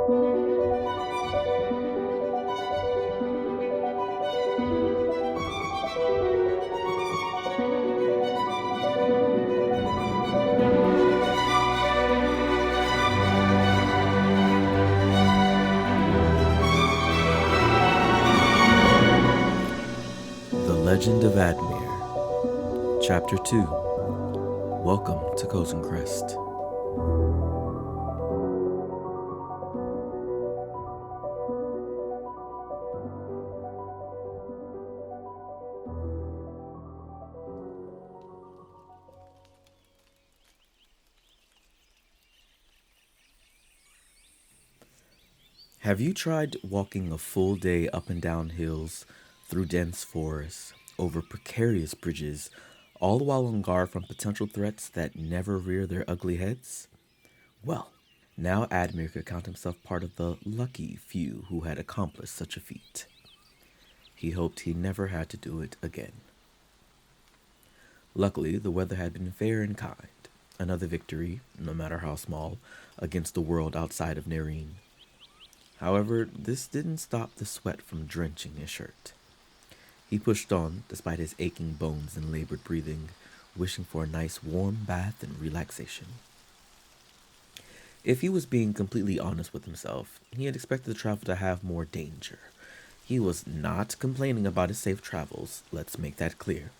The Legend of Admir, Chapter 2. Welcome to Kozen Crest. Have you tried walking a full day up and down hills, through dense forests, over precarious bridges, all while on guard from potential threats that never rear their ugly heads? Well, now Admir could count himself part of the lucky few who had accomplished such a feat. He hoped he never had to do it again. Luckily, the weather had been fair and kind. Another victory, no matter how small, against the world outside of Nerine. However, this didn't stop the sweat from drenching his shirt. He pushed on, despite his aching bones and labored breathing, wishing for a nice warm bath and relaxation. If he was being completely honest with himself, he had expected the travel to have more danger. He was not complaining about his safe travels, let's make that clear.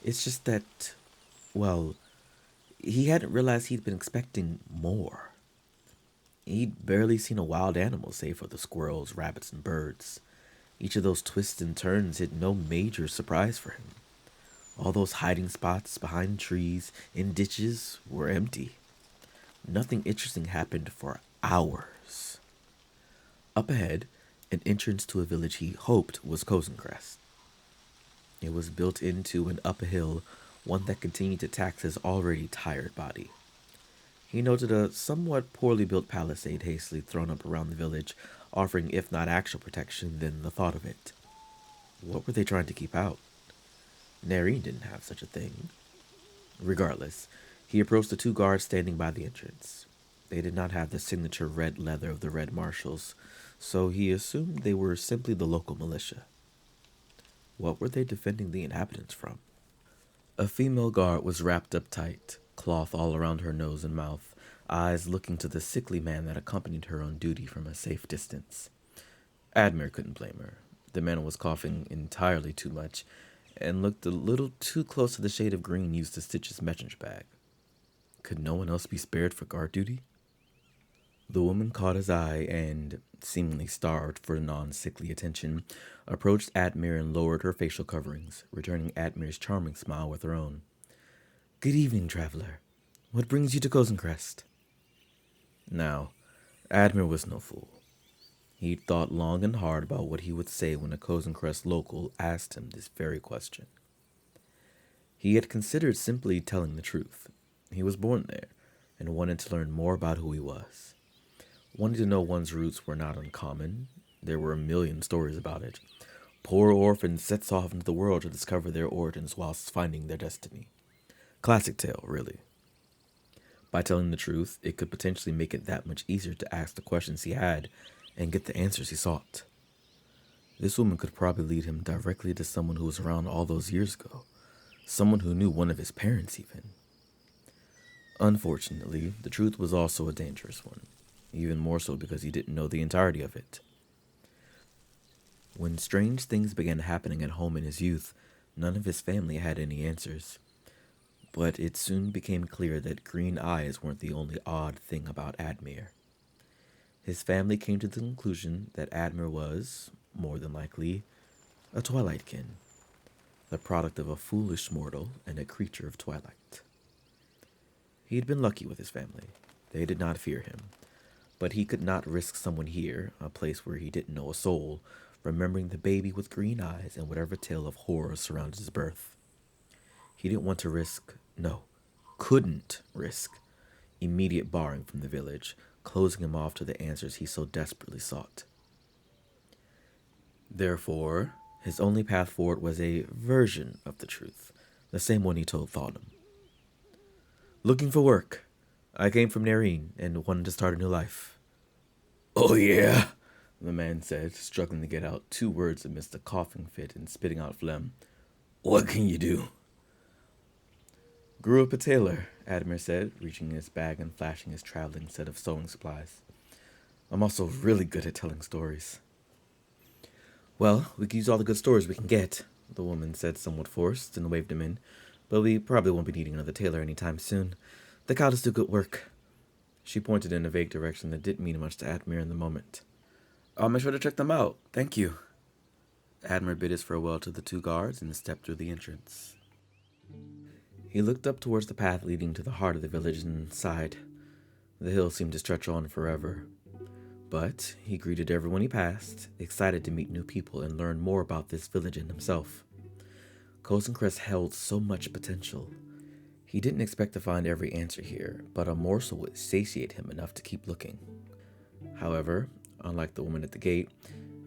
It's just that, well, he hadn't realized he'd been expecting more. He'd barely seen a wild animal save for the squirrels, rabbits, and birds. Each of those twists and turns hid no major surprise for him. All those hiding spots behind trees, in ditches, were empty. Nothing interesting happened for hours. Up ahead, an entrance to a village he hoped was Kozen Crest. It was built into and up a hill, one that continued to tax his already tired body. He noted a somewhat poorly built palisade hastily thrown up around the village, offering if not actual protection, then the thought of it. What were they trying to keep out? Nerine didn't have such a thing. Regardless, he approached the two guards standing by the entrance. They did not have the signature red leather of the Red Marshals, so he assumed they were simply the local militia. What were they defending the inhabitants from? A female guard was wrapped up tight, cloth all around her nose and mouth, eyes looking to the sickly man that accompanied her on duty from a safe distance. Admir couldn't blame her. The man was coughing entirely too much and looked a little too close to the shade of green used to stitch his messenger bag. Could no one else be spared for guard duty? The woman caught his eye and, seemingly starved for non-sickly attention, approached Admir and lowered her facial coverings, returning Admir's charming smile with her own. "Good evening, traveler. What brings you to Kozen Crest?" Now, Admir was no fool. He'd thought long and hard about what he would say when a Kozen Crest local asked him this very question. He had considered simply telling the truth. He was born there, and wanted to learn more about who he was. Wanting to know one's roots were not uncommon. There were a million stories about it. Poor orphans set off into the world to discover their origins whilst finding their destiny. Classic tale, really. By telling the truth, it could potentially make it that much easier to ask the questions he had and get the answers he sought. This woman could probably lead him directly to someone who was around all those years ago. Someone who knew one of his parents, even. Unfortunately, the truth was also a dangerous one, even more so because he didn't know the entirety of it. When strange things began happening at home in his youth, none of his family had any answers. But it soon became clear that green eyes weren't the only odd thing about Admir. His family came to the conclusion that Admir was, more than likely, a Twilightkin, the product of a foolish mortal and a creature of twilight. He had been lucky with his family. They did not fear him. But he could not risk someone here, a place where he didn't know a soul, remembering the baby with green eyes and whatever tale of horror surrounded his birth. He didn't want to risk, no, couldn't risk, immediate barring from the village, closing him off to the answers he so desperately sought. Therefore, his only path forward was a version of the truth, the same one he told Thalnum. "Looking for work. I came from Nerine and wanted to start a new life." Oh, yeah, the man said, struggling to get out 2 words amidst a coughing fit and spitting out phlegm. What can you do? Grew up a tailor, Admir said, reaching in his bag and flashing his traveling set of sewing supplies. I'm also really good at telling stories. Well, we can use all the good stories we can get, the woman said somewhat forced and waved him in, but we probably won't be needing another tailor anytime soon. The cows do good work. She pointed in a vague direction that didn't mean much to Admir in the moment. I'll make sure to check them out. Thank you. Admir bid his farewell to the 2 guards and stepped through the entrance. He looked up towards the path leading to the heart of the village and sighed. The hill seemed to stretch on forever. But he greeted everyone he passed, excited to meet new people and learn more about this village and himself. Kozen Crest held so much potential. He didn't expect to find every answer here, but a morsel would satiate him enough to keep looking. However, unlike the woman at the gate,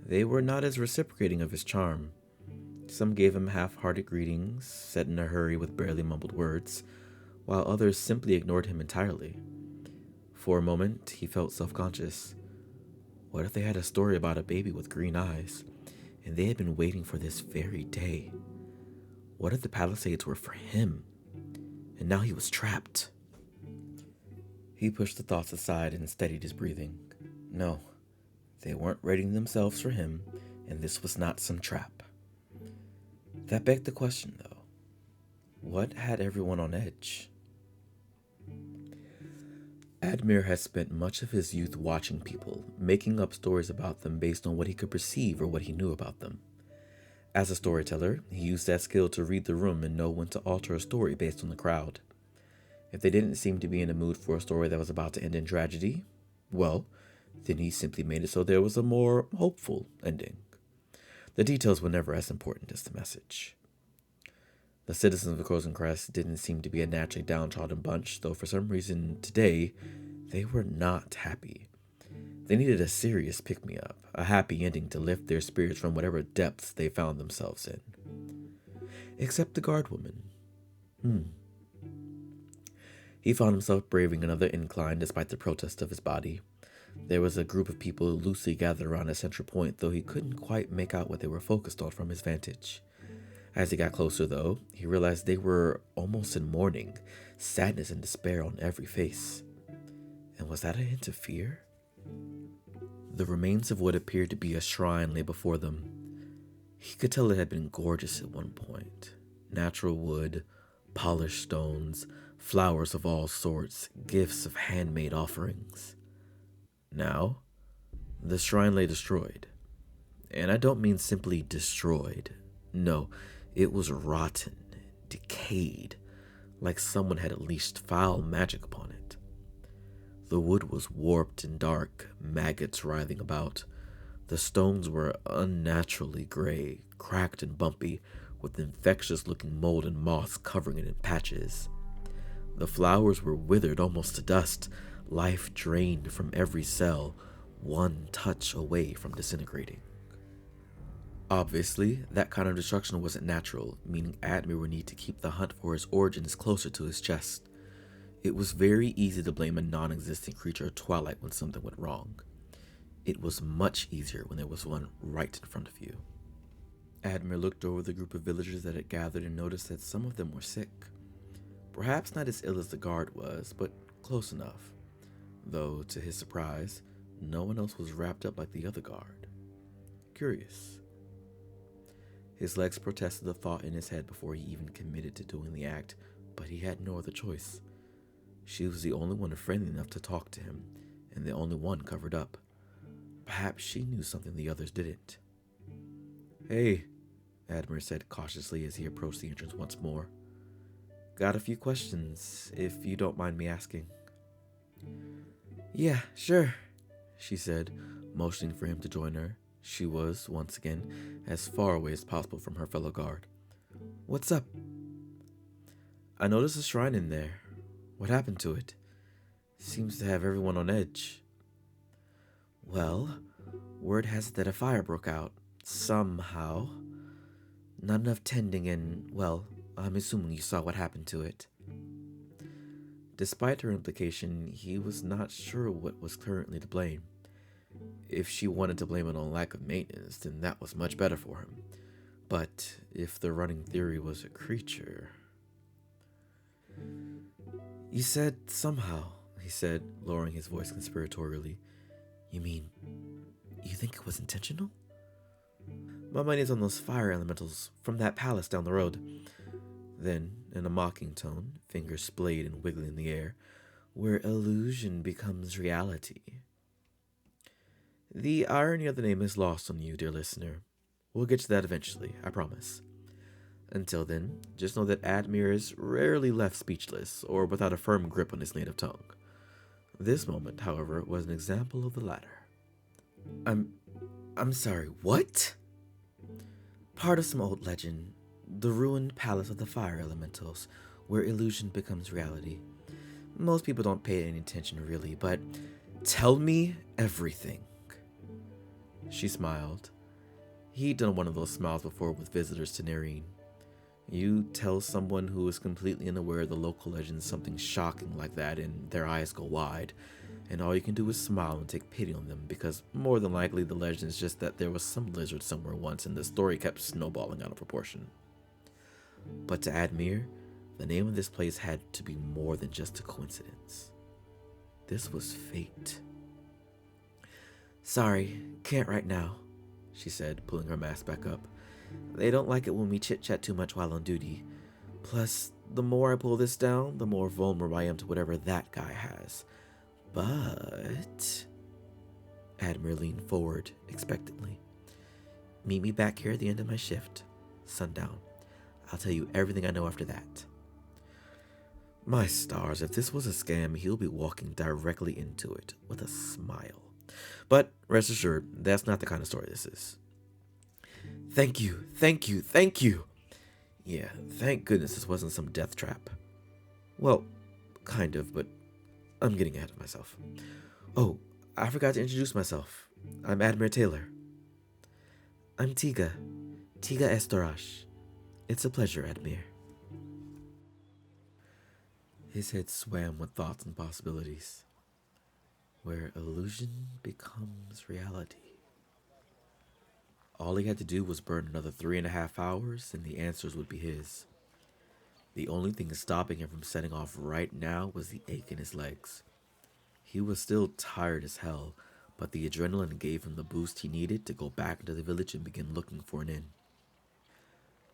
they were not as reciprocating of his charm. Some gave him half-hearted greetings, said in a hurry with barely mumbled words, while others simply ignored him entirely. For a moment, he felt self-conscious. What if they had a story about a baby with green eyes, and they had been waiting for this very day? What if the Palisades were for him, and now he was trapped? He pushed the thoughts aside and steadied his breathing. No, they weren't readying themselves for him, and this was not some trap. That begged the question, though. What had everyone on edge? Admir had spent much of his youth watching people, making up stories about them based on what he could perceive or what he knew about them. As a storyteller, he used that skill to read the room and know when to alter a story based on the crowd. If they didn't seem to be in a mood for a story that was about to end in tragedy, well, then he simply made it so there was a more hopeful ending. The details were never as important as the message. The citizens of Kozen Crest didn't seem to be a naturally downtrodden bunch, though for some reason today they were not happy. They needed a serious pick-me-up, a happy ending to lift their spirits from whatever depths they found themselves in. Except the guard woman. He found himself braving another incline despite the protest of his body. There was a group of people loosely gathered around a central point, though he couldn't quite make out what they were focused on from his vantage. As he got closer, though, he realized they were almost in mourning, sadness and despair on every face. And was that a hint of fear? The remains of what appeared to be a shrine lay before them. He could tell it had been gorgeous at one point. Natural wood, polished stones, flowers of all sorts, gifts of handmade offerings. Now, the shrine lay destroyed. And I don't mean simply destroyed. No, it was rotten, decayed, like someone had unleashed foul magic upon it. The wood was warped and dark, maggots writhing about. The stones were unnaturally gray, cracked and bumpy, with infectious-looking mold and moss covering it in patches. The flowers were withered almost to dust, life drained from every cell, one touch away from disintegrating. Obviously, that kind of destruction wasn't natural, meaning Admir would need to keep the hunt for his origins closer to his chest. It was very easy to blame a non-existent creature of Twilight when something went wrong. It was much easier when there was one right in front of you. Admir looked over the group of villagers that had gathered and noticed that some of them were sick. Perhaps not as ill as the guard was, but close enough. Though, to his surprise, no one else was wrapped up like the other guard. Curious. His legs protested the thought in his head before he even committed to doing the act, but he had no other choice. She was the only one friendly enough to talk to him, and the only one covered up. Perhaps she knew something the others didn't. Hey, Admir said cautiously as he approached the entrance once more. Got a few questions, if you don't mind me asking. Yeah, sure, she said, motioning for him to join her. She was, once again, as far away as possible from her fellow guard. What's up? I noticed a shrine in there. What happened to it? Seems to have everyone on edge. Well, word has it that a fire broke out. Somehow. Not enough tending and, well, I'm assuming you saw what happened to it. Despite her implication, he was not sure what was currently to blame. If she wanted to blame it on lack of maintenance, then that was much better for him. But if the running theory was a creature. You said somehow, he said, lowering his voice conspiratorially. You mean, you think it was intentional? My money's on those fire elementals from that palace down the road. Then, in a mocking tone, fingers splayed and wiggling in the air, where illusion becomes reality. The irony of the name is lost on you, dear listener. We'll get to that eventually, I promise. Until then, just know that Admir is rarely left speechless or without a firm grip on his native tongue. This moment, however, was an example of the latter. I'm sorry, what? Part of some old legend, the ruined palace of the fire elementals, where illusion becomes reality. Most people don't pay any attention really, but tell me everything. She smiled. He'd done one of those smiles before with visitors to Nerine. You tell someone who is completely unaware of the local legends something shocking like that and their eyes go wide, and all you can do is smile and take pity on them because more than likely the legend is just that there was some lizard somewhere once and the story kept snowballing out of proportion. But to Admir, the name of this place had to be more than just a coincidence. This was fate. Sorry, can't right now, she said, pulling her mask back up. They don't like it when we chit-chat too much while on duty. Plus, the more I pull this down, the more vulnerable I am to whatever that guy has. But... Admir leaned forward expectantly. Meet me back here at the end of my shift. Sundown. I'll tell you everything I know after that. My stars, if this was a scam, he'll be walking directly into it with a smile. But rest assured, that's not the kind of story this is. Thank you, thank you, thank you. Yeah, thank goodness this wasn't some death trap. Well, kind of, but I'm getting ahead of myself. Oh, I forgot to introduce myself. I'm Admir Taylor. I'm Tiga Estorash. It's a pleasure, Admir. His head swam with thoughts and possibilities. Where illusion becomes reality. All he had to do was burn another 3.5 hours, and the answers would be his. The only thing stopping him from setting off right now was the ache in his legs. He was still tired as hell, but the adrenaline gave him the boost he needed to go back into the village and begin looking for an inn.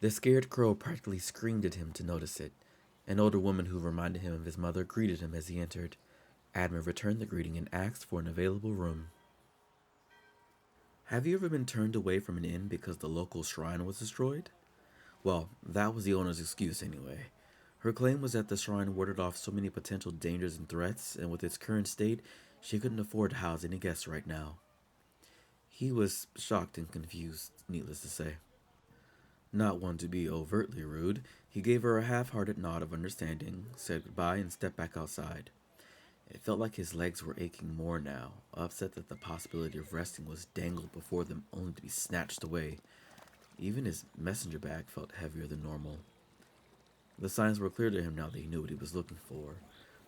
The scared crow practically screamed at him to notice it. An older woman who reminded him of his mother greeted him as he entered. Admir returned the greeting and asked for an available room. Have you ever been turned away from an inn because the local shrine was destroyed? Well, that was the owner's excuse anyway. Her claim was that the shrine warded off so many potential dangers and threats, and with its current state, she couldn't afford to house any guests right now. He was shocked and confused, needless to say. Not one to be overtly rude, he gave her a half-hearted nod of understanding, said goodbye, and stepped back outside. It felt like his legs were aching more now, upset that the possibility of resting was dangled before them only to be snatched away. Even his messenger bag felt heavier than normal. The signs were clear to him now that he knew what he was looking for.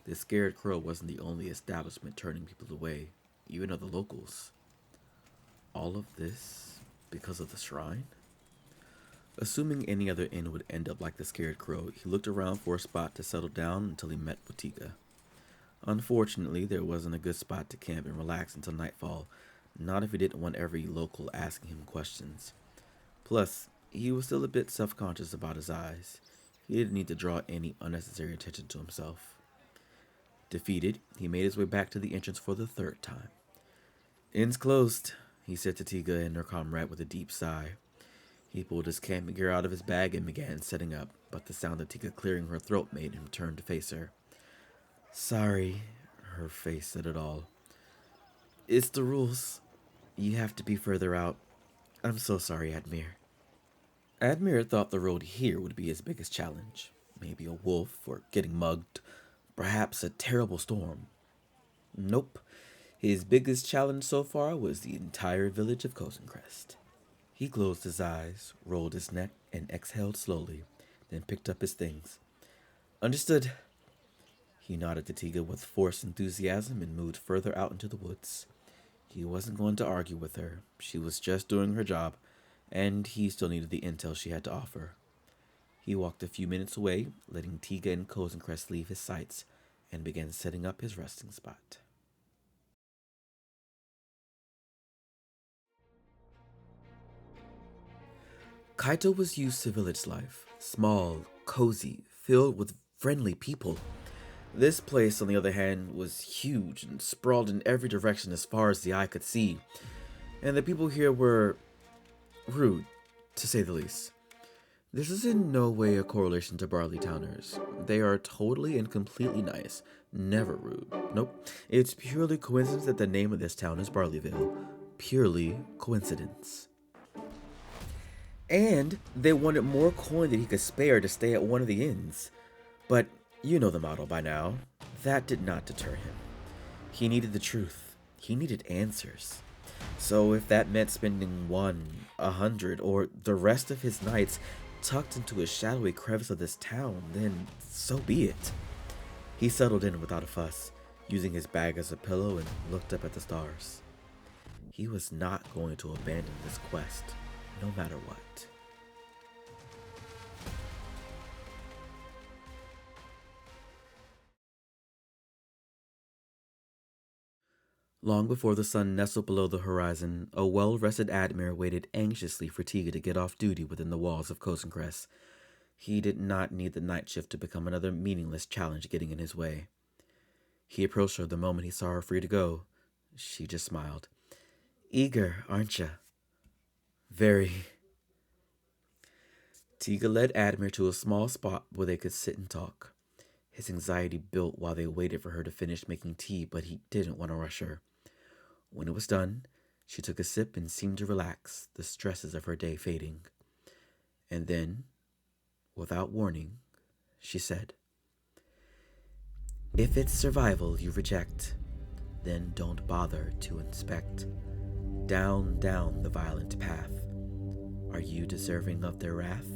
The Scared Crow wasn't the only establishment turning people away, even of the locals. All of this because of the shrine? Assuming any other inn would end up like the Scared Crow, he looked around for a spot to settle down until he met Botica. Unfortunately, there wasn't a good spot to camp and relax until nightfall, not if he didn't want every local asking him questions. Plus, he was still a bit self-conscious about his eyes. He didn't need to draw any unnecessary attention to himself. Defeated, he made his way back to the entrance for the third time. Inn's closed, he said to Tiga and her comrade with a deep sigh. He pulled his camping gear out of his bag and began setting up, but the sound of Tiga clearing her throat made him turn to face her. Sorry, her face said it all. It's the rules. You have to be further out. I'm so sorry, Admir. Admir thought the road here would be his biggest challenge. Maybe a wolf or getting mugged. Perhaps a terrible storm. Nope. His biggest challenge so far was the entire village of Kozen Crest. He closed his eyes, rolled his neck, and exhaled slowly, then picked up his things. Understood. He nodded to Tiga with forced enthusiasm and moved further out into the woods. He wasn't going to argue with her. She was just doing her job, and he still needed the intel she had to offer. He walked a few minutes away, letting Tiga and Kozen Crest leave his sights, and began setting up his resting spot. Kaito was used to village life, small, cozy, filled with friendly people. This place, on the other hand, was huge and sprawled in every direction as far as the eye could see, and the people here were rude, to say the least. This is in no way a correlation to Barley Towners. They are totally and completely nice, never rude. Nope, it's purely coincidence that the name of this town is Barleyville. Purely coincidence. And they wanted more coin than he could spare to stay at one of the inns. But you know the model by now. That did not deter him. He needed the truth. He needed answers. So if that meant spending 100, or the rest of his nights tucked into a shadowy crevice of this town, then so be it. He settled in without a fuss, using his bag as a pillow, and looked up at the stars. He was not going to abandon this quest, no matter what. Long before the sun nestled below the horizon, a well-rested Admir waited anxiously for Tiga to get off duty within the walls of Kozen Crest. He did not need the night shift to become another meaningless challenge getting in his way. He approached her the moment he saw her free to go. She just smiled. "Eager, aren't ya?" "Very." Tiga led Admir to a small spot where they could sit and talk. His anxiety built while they waited for her to finish making tea, but he didn't want to rush her. When it was done, she took a sip and seemed to relax, the stresses of her day fading. And then, without warning, she said, "If it's survival you reject, then don't bother to inspect. Down, down the violent path. Are you deserving of their wrath?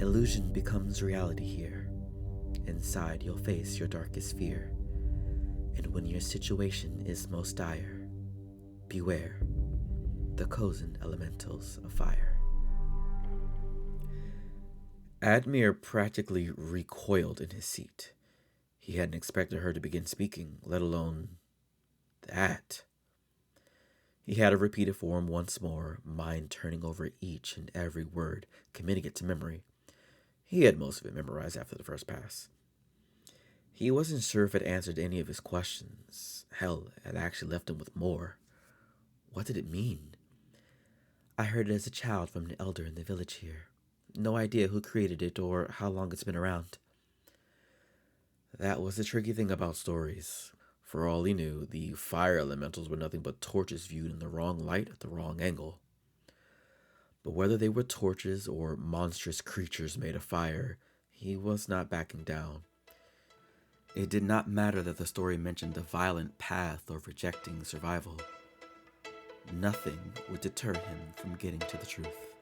Illusion becomes reality here. Inside you'll face your darkest fear. And when your situation is most dire, beware the Kozen elementals of fire." Admir practically recoiled in his seat. He hadn't expected her to begin speaking, let alone that. He had her repeat it for him once more, mind turning over each and every word, committing it to memory. He had most of it memorized after the first pass. He wasn't sure if it answered any of his questions. Hell, it actually left him with more. What did it mean? "I heard it as a child from an elder in the village here. No idea who created it or how long it's been around." That was the tricky thing about stories. For all he knew, the fire elementals were nothing but torches viewed in the wrong light at the wrong angle. But whether they were torches or monstrous creatures made of fire, he was not backing down. It did not matter that the story mentioned a violent path or rejecting survival. Nothing would deter him from getting to the truth.